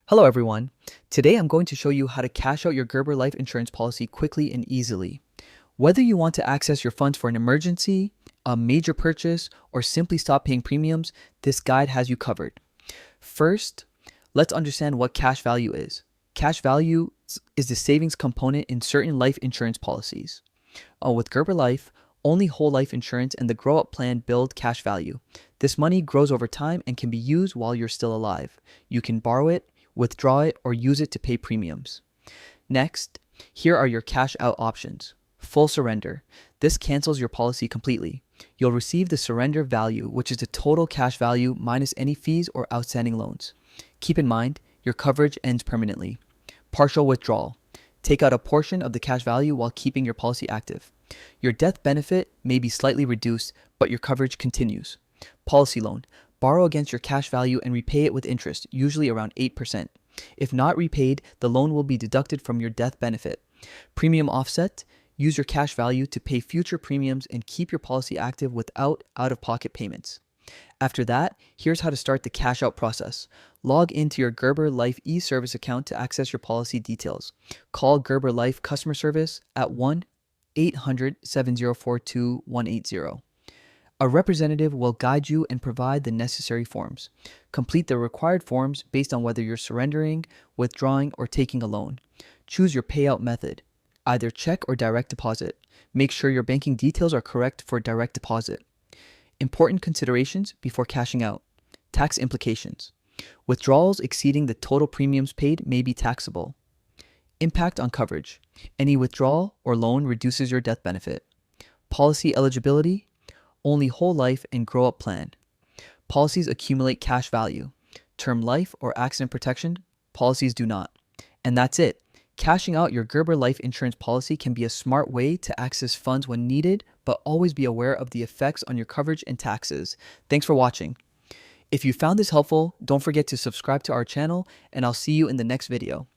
Hello everyone. Today I'm going to show you how to cash out your Gerber Life Insurance policy quickly and easily. Whether you want to access your funds for an emergency, a major purchase, or simply stop paying premiums, this guide has you covered. First, let's understand what cash value is. Cash value is the savings component in certain life insurance policies. With Gerber Life, only whole life insurance and the Grow Up plan build cash value. This money grows over time and can be used while you're still alive. You can borrow it, withdraw it, or use it to pay premiums. Next, here are your cash out options. Full surrender. This cancels your policy completely. You'll receive the surrender value, which is the total cash value minus any fees or outstanding loans. Keep in mind, your coverage ends permanently. Partial withdrawal. Take out a portion of the cash value while keeping your policy active. Your death benefit may be slightly reduced, but your coverage continues. Policy loan. Borrow against your cash value and repay it with interest, usually around 8%. If not repaid, the loan will be deducted from your death benefit. Premium offset. Use your cash value to pay future premiums and keep your policy active without out-of-pocket payments. After that, here's how to start the cash out process. Log into your Gerber Life e-service account to access your policy details. Call Gerber Life customer service at 1-800-7042-180. A representative will guide you and provide the necessary forms. Complete the required forms based on whether you're surrendering, withdrawing, or taking a loan. Choose your payout method, either check or direct deposit. Make sure your banking details are correct for direct deposit. Important considerations before cashing out. Tax implications. Withdrawals exceeding the total premiums paid may be taxable. Impact on coverage. Any withdrawal or loan reduces your death benefit. Policy eligibility. Only whole life and grow up plan. Policies accumulate cash value. Term life or accident protection policies do not. And that's it. Cashing out your Gerber Life Insurance policy can be a smart way to access funds when needed, but always be aware of the effects on your coverage and taxes. Thanks for watching. If you found this helpful, don't forget to subscribe to our channel, and I'll see you in the next video.